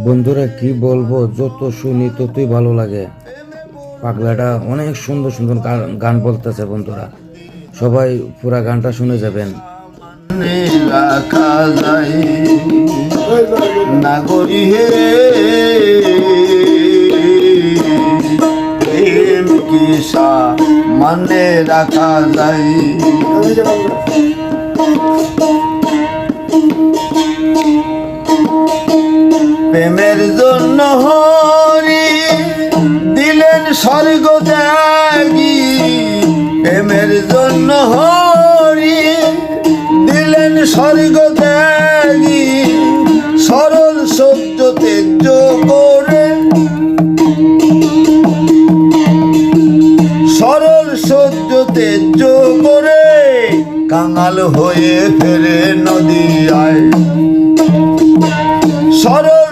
বন্ধুরা কি বলবো, যত শুনি ততই ভালো লাগে। পাগলাটা অনেক সুন্দর সুন্দর গান বলতেছে। বন্ধুরা সবাই পুরা গানটা শুনে যাবেন। রাখা যায় নাগরী হে প্রেম কিসা মানে রাখা যায়। প্রেমের জন্য হরি দিলেন স্বর্গ ত্যাগী, প্রেমের জন্য হরি দিলেন স্বর্গ ত্যাগী, সরল সত্য তেজ করে, সরল সত্য তেজ করে কাঙাল হয়ে ফেরে নদী আয়।